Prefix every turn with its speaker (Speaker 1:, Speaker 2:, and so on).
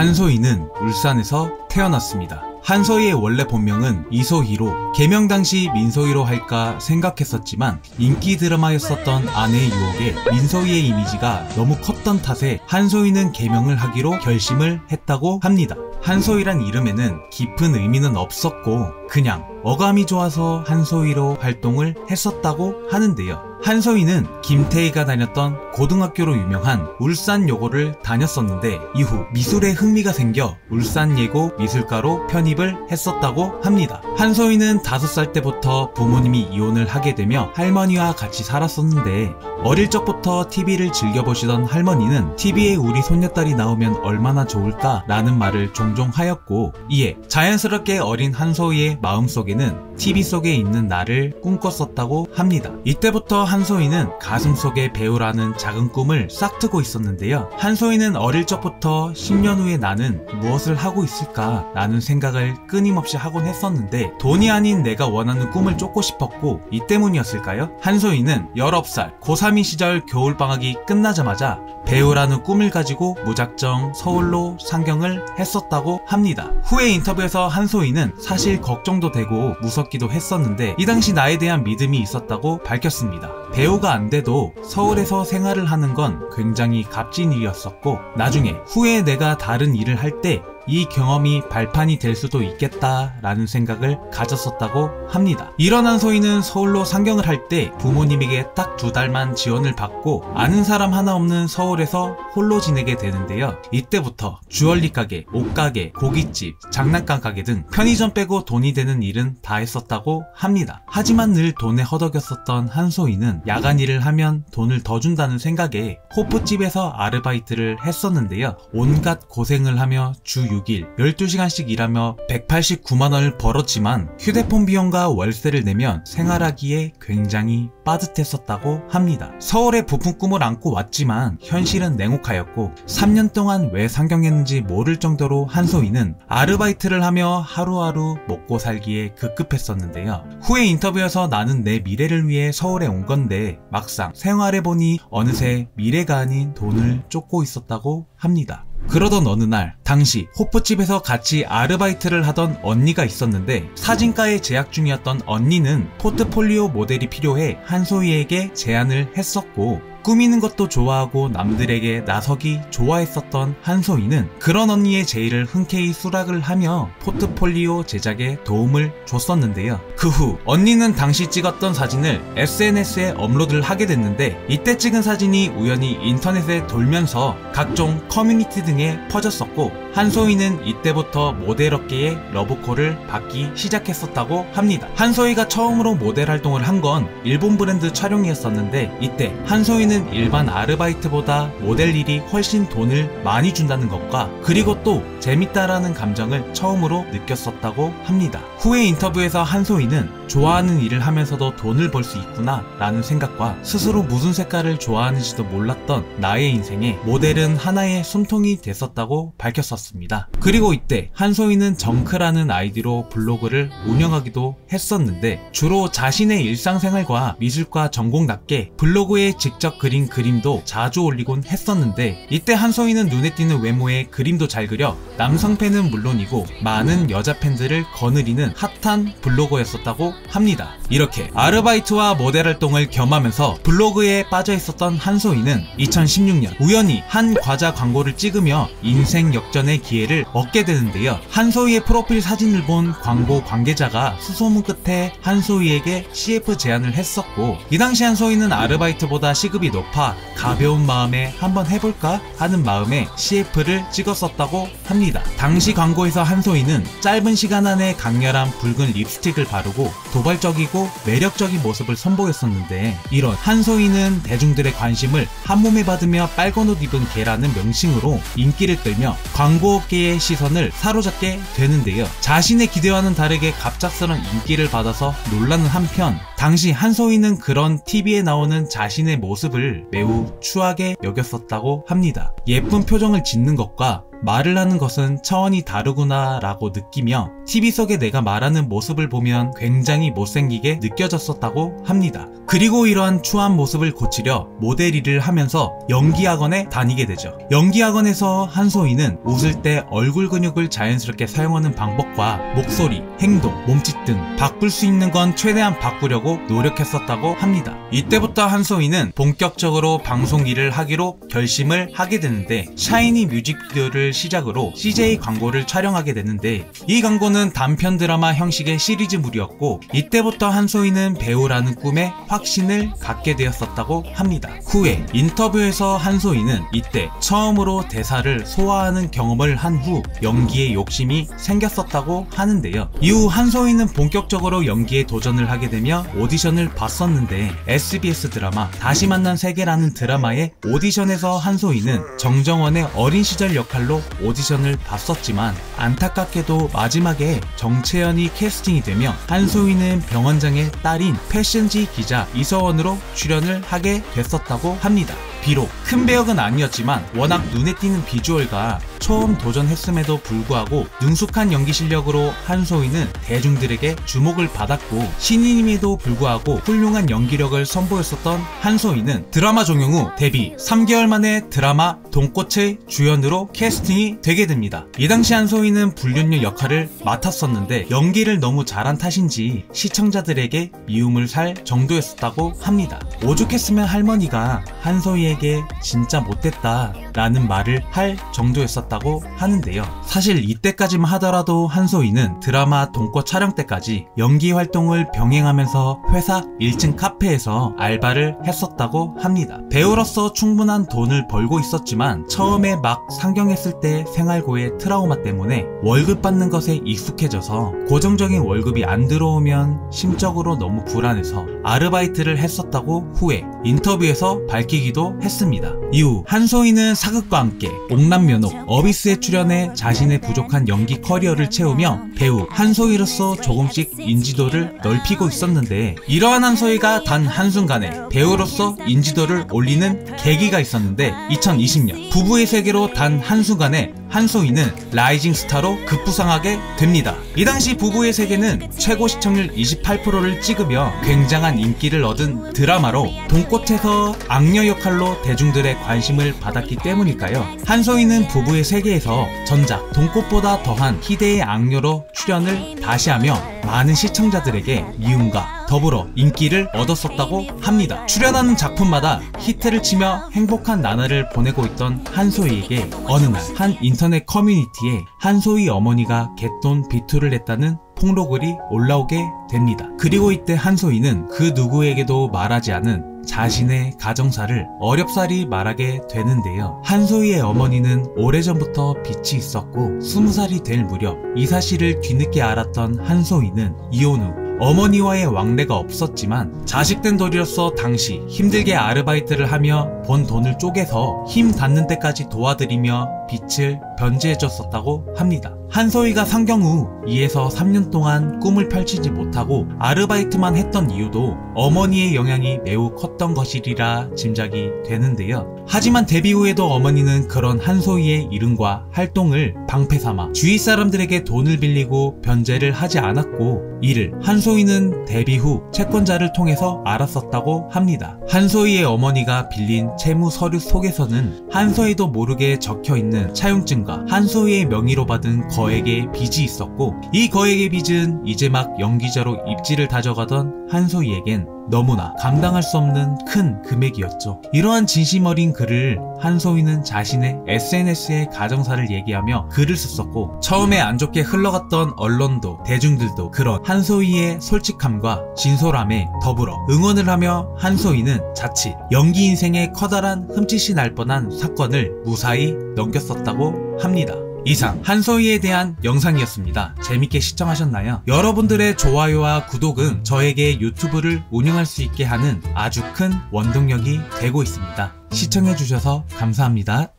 Speaker 1: 한소희는 울산에서 태어났습니다. 한소희의 원래 본명은 이소희로 개명 당시 민소희로 할까 생각했었지만 인기 드라마였었던 아내의 유혹에 민소희의 이미지가 너무 컸던 탓에 한소희는 개명을 하기로 결심을 했다고 합니다. 한소희란 이름에는 깊은 의미는 없었고 그냥 어감이 좋아서 한소희로 활동을 했었다고 하는데요. 한소희는 김태희가 다녔던 고등학교로 유명한 울산여고를 다녔었는데 이후 미술에 흥미가 생겨 울산예고 미술과로 편입을 했었다고 합니다. 한소희는 5살 때부터 부모님이 이혼을 하게 되며 할머니와 같이 살았었는데 어릴 적부터 TV를 즐겨보시던 할머니는 TV에 우리 손녀딸이 나오면 얼마나 좋을까 라는 말을 종종 하였고 이에 자연스럽게 어린 한소희의 마음속에는 TV 속에 있는 나를 꿈꿨었다고 합니다. 이때부터 한소희는 가슴 속에 배우라는 작은 꿈을 싹트고 있었는데요. 한소희는 어릴 적부터 10년 후에 나는 무엇을 하고 있을까 라는 생각을 끊임없이 하곤 했었는데 돈이 아닌 내가 원하는 꿈을 쫓고 싶었고 이 때문이었을까요? 한소희는 19살 고3인 시절 겨울방학이 끝나자마자 배우라는 꿈을 가지고 무작정 서울로 상경을 했었다고 합니다. 후에 인터뷰에서 한소희는 사실 걱정도 되고 무섭기도 했었는데 이 당시 나에 대한 믿음이 있었다고 밝혔습니다. 배우가 안 돼도 서울에서 생활을 하는 건 굉장히 값진 일이었었고 나중에 후에 내가 다른 일을 할 때 이 경험이 발판이 될 수도 있겠다라는 생각을 가졌었다고 합니다. 이런 한소희는 서울로 상경을 할 때 부모님에게 딱 2달만 지원을 받고 아는 사람 하나 없는 서울에서 홀로 지내게 되는데요. 이때부터 주얼리 가게, 옷가게, 고깃집, 장난감 가게 등 편의점 빼고 돈이 되는 일은 다 했었다고 합니다. 하지만 늘 돈에 허덕였었던 한소희는 야간 일을 하면 돈을 더 준다는 생각에 호프집에서 아르바이트를 했었는데요. 온갖 고생을 하며 주 6일 12시간씩 일하며 189만원을 벌었지만 휴대폰 비용과 월세를 내면 생활하기에 굉장히 빠듯했었다고 합니다. 서울에 부푼 꿈을 안고 왔지만 현실은 냉혹하였고 3년 동안 왜 상경했는지 모를 정도로 한소희는 아르바이트를 하며 하루하루 먹고 살기에 급급했었는데요. 후에 인터뷰에서 나는 내 미래를 위해 서울에 온 건데 막상 생활해보니 어느새 미래가 아닌 돈을 쫓고 있었다고 합니다. 그러던 어느 날 당시 호프집에서 같이 아르바이트를 하던 언니가 있었는데 사진과에 재학 중이었던 언니는 포트폴리오 모델이 필요해 한소희에게 제안을 했었고 꾸미는 것도 좋아하고 남들에게 나서기 좋아했었던 한소희는 그런 언니의 제의를 흔쾌히 수락을 하며 포트폴리오 제작에 도움을 줬었는데요. 그 후 언니는 당시 찍었던 사진을 SNS에 업로드를 하게 됐는데 이때 찍은 사진이 우연히 인터넷에 돌면서 각종 커뮤니티 등에 퍼졌었고 한소희는 이때부터 모델업계에 러브콜을 받기 시작했었다고 합니다. 한소희가 처음으로 모델 활동을 한 건 일본 브랜드 촬영이었었는데 이때 한소희는 일반 아르바이트보다 모델 일이 훨씬 돈을 많이 준다는 것과 그리고 또 재밌다라는 감정을 처음으로 느꼈었다고 합니다. 후에 인터뷰에서 한소희는 좋아하는 일을 하면서도 돈을 벌 수 있구나 라는 생각과 스스로 무슨 색깔을 좋아하는지도 몰랐던 나의 인생에 모델은 하나의 숨통이 됐었다고 밝혔었습니다. 그리고 이때 한소희는 정크라는 아이디로 블로그를 운영하기도 했었는데 주로 자신의 일상생활과 미술과 전공답게 블로그에 직접 그린 그림도 자주 올리곤 했었는데 이때 한소희는 눈에 띄는 외모에 그림도 잘 그려 남성 팬은 물론이고 많은 여자 팬들을 거느리는 핫한 블로거였었다고 합니다. 이렇게 아르바이트와 모델 활동을 겸하면서 블로그에 빠져 있었던 한소희는 2016년 우연히 한 과자 광고를 찍으며 인생 역전의 기회를 얻게 되는데요. 한소희의 프로필 사진을 본 광고 관계자가 수소문 끝에 한소희에게 CF 제안을 했었고 이 당시 한소희는 아르바이트보다 시급이 높아 가벼운 마음에 한번 해볼까 하는 마음에 CF를 찍었었다고 합니다. 당시 광고에서 한소희는 짧은 시간 안에 강렬한 붉은 립스틱을 바르고 도발적이고 매력적인 모습을 선보였었는데 이런 한소희는 대중들의 관심을 한몸에 받으며 빨간 옷 입은 개라는 명칭으로 인기를 끌며 광고업계의 시선을 사로잡게 되는데요. 자신의 기대와는 다르게 갑작스런 인기를 받아서 놀라는 한편 당시 한소희는 그런 TV에 나오는 자신의 모습을 매우 추하게 여겼었다고 합니다. 예쁜 표정을 짓는 것과 말을 하는 것은 차원이 다르구나 라고 느끼며 TV 속에 내가 말하는 모습을 보면 굉장히 못생기게 느껴졌었다고 합니다. 그리고 이러한 추한 모습을 고치려 모델 일을 하면서 연기학원에 다니게 되죠. 연기학원에서 한소희는 웃을 때 얼굴 근육을 자연스럽게 사용하는 방법과 목소리, 행동, 몸짓 등 바꿀 수 있는 건 최대한 바꾸려고 노력했었다고 합니다. 이때부터 한소희는 본격적으로 방송 일을 하기로 결심을 하게 되는데 샤이니 뮤직비디오를 시작으로 CJ 광고를 촬영하게 되는데 이 광고는 단편 드라마 형식의 시리즈물이었고 이때부터 한소희는 배우라는 꿈에 확신을 갖게 되었었다고 합니다. 후에 인터뷰에서 한소희는 이때 처음으로 대사를 소화하는 경험을 한 후 연기에 욕심이 생겼었다고 하는데요. 이후 한소희는 본격적으로 연기에 도전을 하게 되며 오디션을 봤었는데 SBS 드라마 다시 만난 세계라는 드라마의 오디션에서 한소희는 정정원의 어린 시절 역할로 오디션을 봤었지만 안타깝게도 마지막에 정채연이 캐스팅이 되며 한소희는 병원장의 딸인 패션지 기자 이서원으로 출연을 하게 됐었다고 합니다. 비록 큰 배역은 아니었지만 워낙 눈에 띄는 비주얼과 처음 도전했음에도 불구하고 능숙한 연기 실력으로 한소희는 대중들에게 주목을 받았고 신인임에도 불구하고 훌륭한 연기력을 선보였었던 한소희는 드라마 종영 후 데뷔 3개월 만에 드라마 돈꽃의 주연으로 캐스팅이 되게 됩니다. 이 당시 한소희는 불륜녀 역할을 맡았었는데 연기를 너무 잘한 탓인지 시청자들에게 미움을 살 정도였었다고 합니다. 오죽했으면 할머니가 한소희에게 진짜 못됐다 라는 말을 할 정도였었다고 하는데요. 사실 이때까지만 하더라도 한소희는 드라마 돈꽃 촬영 때까지 연기 활동을 병행하면서 회사 1층 카페에서 알바를 했었다고 합니다. 배우로서 충분한 돈을 벌고 있었지만 처음에 막 상경했을 때 생활고의 트라우마 때문에 월급 받는 것에 익숙해져서 고정적인 월급이 안 들어오면 심적으로 너무 불안해서 아르바이트를 했었다고 후에 인터뷰에서 밝히기도 했습니다. 이후 한소희는 사극과 함께 옥남면옥, 어비스에 출연해 자신의 부족한 연기 커리어를 채우며 배우 한소희로서 조금씩 인지도를 넓히고 있었는데 이러한 한소희가 단 한순간에 배우로서 인지도를 올리는 계기가 있었는데 2020년 부부의 세계로 단 한순간에 한소희는 라이징 스타로 급부상하게 됩니다. 이 당시 부부의 세계는 최고 시청률 28%를 찍으며 굉장한 인기를 얻은 드라마로 돈꽃에서 악녀 역할로 대중들의 관심을 받았기 때문일까요? 한소희는 부부의 세계에서 전작 돈꽃보다 더한 희대의 악녀로 출연을 다시 하며 많은 시청자들에게 미움과 더불어 인기를 얻었었다고 합니다. 출연하는 작품마다 히트를 치며 행복한 나날을 보내고 있던 한소희에게 어느 날 한 인터넷 커뮤니티에 한소희 어머니가 갯돈 비투를 냈다는 폭로글이 올라오게 됩니다. 그리고 이때 한소희는 그 누구에게도 말하지 않은 자신의 가정사를 어렵사리 말하게 되는데요. 한소희의 어머니는 오래전부터 빚이 있었고 20살이 될 무렵 이 사실을 뒤늦게 알았던 한소희는 이혼 후 어머니와의 왕래가 없었지만 자식된 도리로서 당시 힘들게 아르바이트를 하며 번 돈을 쪼개서 힘 닿는 데까지 도와드리며 빚을 변제해줬었다고 합니다. 한소희가 상경 후 2에서 3년 동안 꿈을 펼치지 못하고 아르바이트만 했던 이유도 어머니의 영향이 매우 컸던 것이리라 짐작이 되는데요. 하지만 데뷔 후에도 어머니는 그런 한소희의 이름과 활동을 방패삼아 주위 사람들에게 돈을 빌리고 변제를 하지 않았고 이를 한소희는 데뷔 후 채권자를 통해서 알았었다고 합니다. 한소희의 어머니가 빌린 채무 서류 속에서는 한소희도 모르게 적혀있는 차용증과 한소희의 명의로 받은 거액의 빚이 있었고 이 거액의 빚은 이제 막 연기자로 입지를 다져가던 한소희에겐 너무나 감당할 수 없는 큰 금액이었죠. 이러한 진심 어린 글을 한소희는 자신의 SNS에 가정사를 얘기하며 글을 썼었고 처음에 안 좋게 흘러갔던 언론도 대중들도 그런 한소희의 솔직함과 진솔함에 더불어 응원을 하며 한소희는 자칫 연기 인생에 커다란 흠짓이 날 뻔한 사건을 무사히 넘겼었다고 합니다. 이상 한소희에 대한 영상이었습니다. 재밌게 시청하셨나요? 여러분들의 좋아요와 구독은 저에게 유튜브를 운영할 수 있게 하는 아주 큰 원동력이 되고 있습니다. 시청해주셔서 감사합니다.